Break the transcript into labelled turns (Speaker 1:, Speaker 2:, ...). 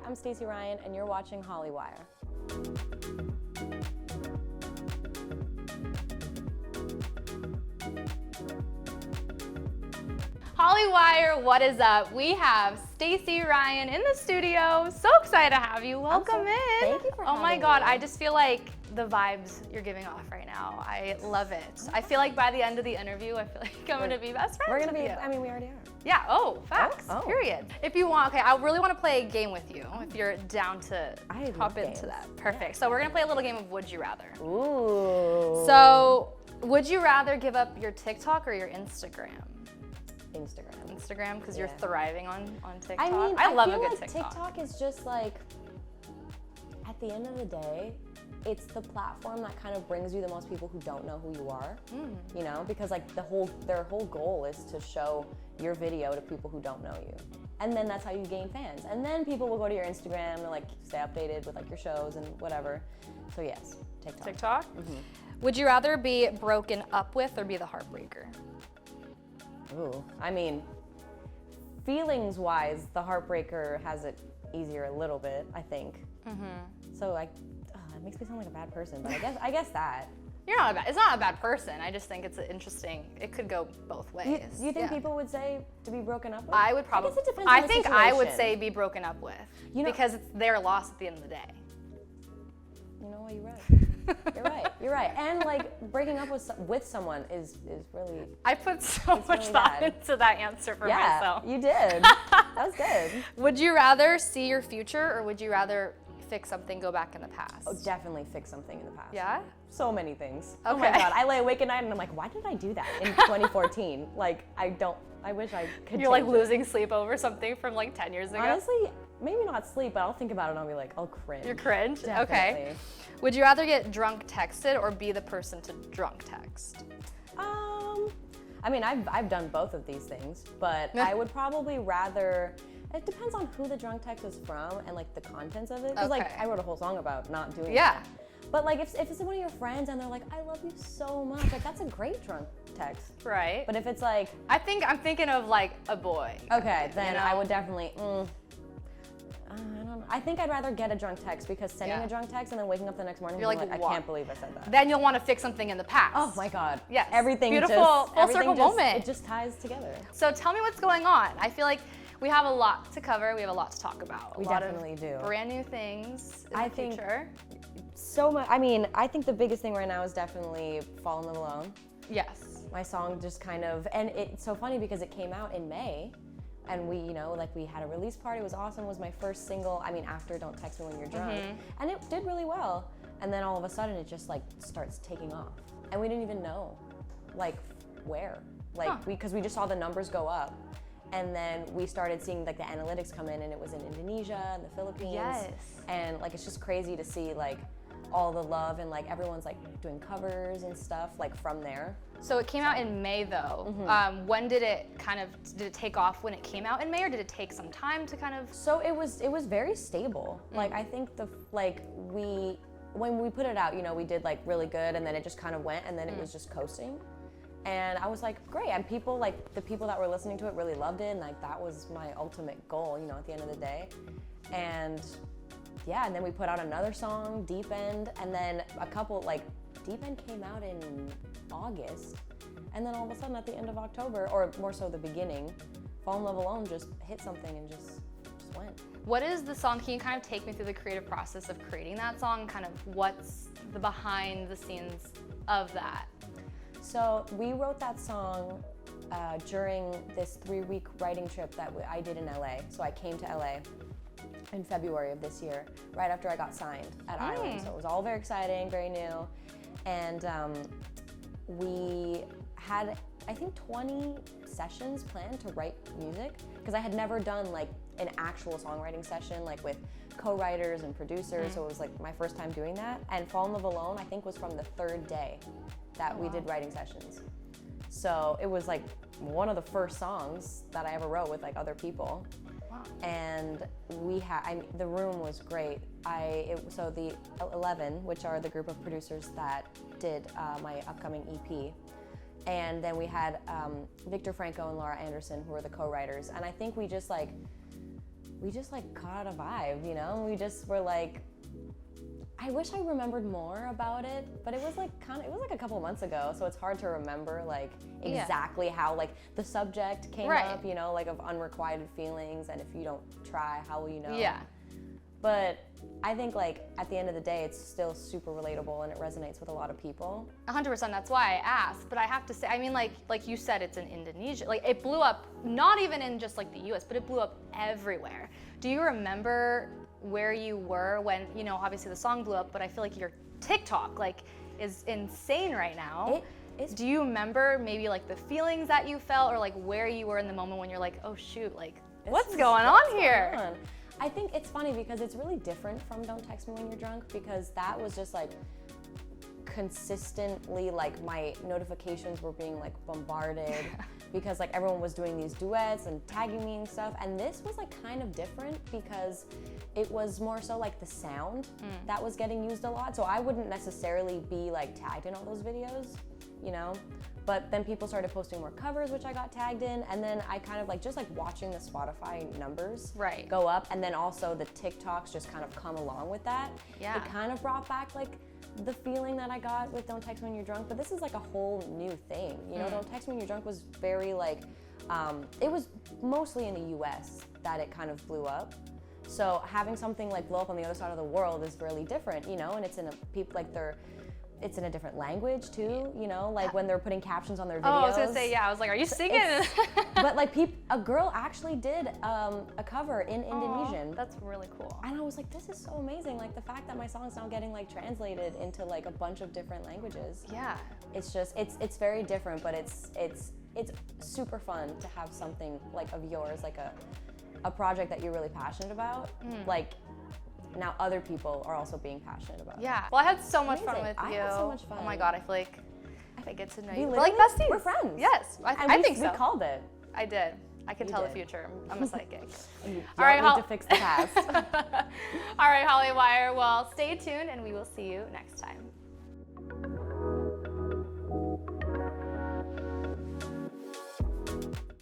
Speaker 1: I'm Stacey Ryan, and you're watching Hollywire.
Speaker 2: Hollywire, what is up? We have Stacey Ryan in the studio. So excited to have you. Welcome in.
Speaker 1: Thank you for having
Speaker 2: Oh my God,
Speaker 1: me.
Speaker 2: I just feel like the vibes you're giving off right now. I love it. I feel like by the end of the interview, I feel like I'm gonna be best friends
Speaker 1: We're gonna
Speaker 2: with
Speaker 1: be,
Speaker 2: you.
Speaker 1: I mean, we already are.
Speaker 2: Yeah, facts,
Speaker 1: Oh.
Speaker 2: period. If you want, okay, I really want to play a game with you, if you're down to
Speaker 1: I
Speaker 2: hop
Speaker 1: love
Speaker 2: into
Speaker 1: games.
Speaker 2: that. Perfect. So we're gonna play a little game of Would You Rather.
Speaker 1: Ooh.
Speaker 2: So, would you rather give up your TikTok or your Instagram? Instagram, because you're thriving on TikTok.
Speaker 1: I mean,
Speaker 2: I love
Speaker 1: feel
Speaker 2: a good
Speaker 1: like
Speaker 2: TikTok.
Speaker 1: is just like, at the end of the day, it's the platform that kind of brings you the most people who don't know who you are. You know, because like their whole goal is to show your video to people who don't know you. And then that's how you gain fans. And then people will go to your Instagram and like stay updated with like your shows and whatever. So yes, TikTok.
Speaker 2: TikTok? Would you rather be broken up with or be the heartbreaker?
Speaker 1: Ooh, I mean, feelings-wise, the heartbreaker has it easier a little bit, I think. So it makes me sound like a bad person, but I guess that.
Speaker 2: You're not it's not a bad person. I just think it's interesting. It could go both ways.
Speaker 1: You think people would say to be broken up with?
Speaker 2: I would probably.
Speaker 1: I guess it depends on the
Speaker 2: think I would
Speaker 1: situation.
Speaker 2: say be broken up with, because it's their loss at the end of the day.
Speaker 1: You know what? You're right. You're right. And like breaking up with someone is really.
Speaker 2: I put so much
Speaker 1: really
Speaker 2: thought
Speaker 1: bad.
Speaker 2: into that answer for myself.
Speaker 1: Yeah, you did. That was good.
Speaker 2: Would you rather see your future or would you rather fix something, go back in the past?
Speaker 1: Oh, definitely fix something in the past.
Speaker 2: Yeah?
Speaker 1: So many things.
Speaker 2: Okay.
Speaker 1: Oh my God, I lay awake at night and I'm like, why did I do that in 2014? Like, I wish I could.
Speaker 2: You're like
Speaker 1: change it.
Speaker 2: losing sleep over something from like 10 years ago?
Speaker 1: Honestly, maybe not sleep, but I'll think about it and I'll be like, I'll cringe.
Speaker 2: You're cringe?
Speaker 1: Definitely.
Speaker 2: Okay. Would you rather get drunk texted or be the person to drunk text?
Speaker 1: I mean, I've done both of these things, but I would probably rather. It depends on who the drunk text is from and like the contents of it. Because like I wrote a whole song about not doing that. But like if it's one of your friends and they're like, I love you so much, like that's a great drunk text.
Speaker 2: Right.
Speaker 1: But if it's like,
Speaker 2: I'm thinking of like a boy.
Speaker 1: okay, then I would definitely. I don't know. I think I'd rather get a drunk text because sending a drunk text and then waking up the next morning,
Speaker 2: You're
Speaker 1: and
Speaker 2: like,
Speaker 1: I
Speaker 2: what?
Speaker 1: can't believe I said that.
Speaker 2: Then you'll want to fix something in the past.
Speaker 1: Oh my God.
Speaker 2: Yes.
Speaker 1: Everything
Speaker 2: Beautiful,
Speaker 1: just,
Speaker 2: full circle moment.
Speaker 1: It just ties together.
Speaker 2: So tell me what's going on. I feel like we have a lot to cover. We have a lot to talk about.
Speaker 1: We
Speaker 2: a lot
Speaker 1: definitely
Speaker 2: of
Speaker 1: do.
Speaker 2: Brand new things in the
Speaker 1: think
Speaker 2: future.
Speaker 1: So much. I mean, I think the biggest thing right now is definitely Fall in Love Alone.
Speaker 2: Yes.
Speaker 1: My song just kind of, and it's so funny because it came out in May. And we, we had a release party. It was awesome. It was my first single. I mean, after Don't Text Me When You're Drunk. And it did really well. And then all of a sudden it just like starts taking off. And we didn't even know like where. Like because we just saw the numbers go up. And then we started seeing like the analytics come in and it was in Indonesia and the Philippines.
Speaker 2: Yes.
Speaker 1: And like it's just crazy to see like all the love and like everyone's like doing covers and stuff like from there.
Speaker 2: So it came out in May though. When did it take off when it came out in May, or did it take some time to kind of?
Speaker 1: So it was very stable. Like I think when we put it out, we did like really good and then it just kind of went and then it was just coasting. And I was like, great. And people like the people that were listening to it really loved it and like that was my ultimate goal, at the end of the day. And yeah, and then we put out another song, Deep End, and then a couple like Deep End came out in August, and then all of a sudden at the end of October, or more so the beginning, Fall in Love Alone just hit something and just went.
Speaker 2: What is the song? Can you kind of take me through the creative process of creating that song? Kind of what's the behind the scenes of that?
Speaker 1: So we wrote that song during this 3-week writing trip that I did in LA. So I came to LA in February of this year, right after I got signed at Island. So it was all very exciting, very new. And we had, I think, 20 sessions planned to write music because I had never done like an actual songwriting session like with co-writers and producers. So it was like my first time doing that. And Fall in Love Alone, I think, was from the 3rd day that we did writing sessions. So it was like one of the first songs that I ever wrote with like other people.
Speaker 2: Wow.
Speaker 1: And we had, the room was great. So the 11, which are the group of producers that did my upcoming EP, and then we had Victor Franco and Laura Anderson, who were the co-writers. And I think we just like, we just like caught a vibe, you know? We just were like, I wish I remembered more about it, but it was like it was like a couple months ago, so it's hard to remember like exactly how like the subject came up, you know, like of unrequited feelings, and if you don't try, how will you know?
Speaker 2: Yeah.
Speaker 1: But I think like at the end of the day, it's still super relatable and it resonates with a lot of people.
Speaker 2: 100%, that's why I asked, but I have to say, I mean, like you said, it's in Indonesia. Like it blew up, not even in just like the US, but it blew up everywhere. Do you remember where you were when, you know, obviously the song blew up, but I feel like your TikTok like is insane right now. Do you remember maybe like the feelings that you felt, or like where you were in the moment when you're like, oh shoot, like what's going on here?
Speaker 1: I think it's funny because it's really different from Don't Text Me When You're Drunk, because that was just like consistently like my notifications were being like bombarded because like everyone was doing these duets and tagging me and stuff, and this was like kind of different because it was more so like the sound that was getting used a lot, so I wouldn't necessarily be like tagged in all those videos, you know, but then people started posting more covers, which I got tagged in, and then I kind of like just like watching the Spotify numbers go up, and then also the TikToks just kind of come along with that.
Speaker 2: Yeah.
Speaker 1: It kind of brought back like the feeling that I got with Don't Text Me When You're Drunk, but this is like a whole new thing, you know. Don't Text Me When You're Drunk was very like, it was mostly in the US that it kind of blew up. So having something like blow up on the other side of the world is really different, you know, and it's in it's in a different language too, you know, like when they're putting captions on their videos.
Speaker 2: Oh, I was gonna say, yeah, I was like, are you singing?
Speaker 1: But like a girl actually did a cover in Indonesian.
Speaker 2: That's really cool.
Speaker 1: And I was like, this is so amazing. Like the fact that my song's now getting like translated into like a bunch of different languages.
Speaker 2: Yeah.
Speaker 1: It's just, it's very different, but it's super fun to have something like of yours, like a project that you're really passionate about. Like, now other people are also being passionate about it.
Speaker 2: Yeah. Well, I had so much fun with you.
Speaker 1: I had so much fun.
Speaker 2: Oh my God, I feel like I get to know you.
Speaker 1: We're
Speaker 2: like besties.
Speaker 1: We're friends.
Speaker 2: Yes, I think so.
Speaker 1: We called it.
Speaker 2: I did. I can tell
Speaker 1: did.
Speaker 2: the future. I'm a psychic.
Speaker 1: You
Speaker 2: All right,
Speaker 1: need to fix the past.
Speaker 2: All right, Hollywire. Well, stay tuned and we will see you next time.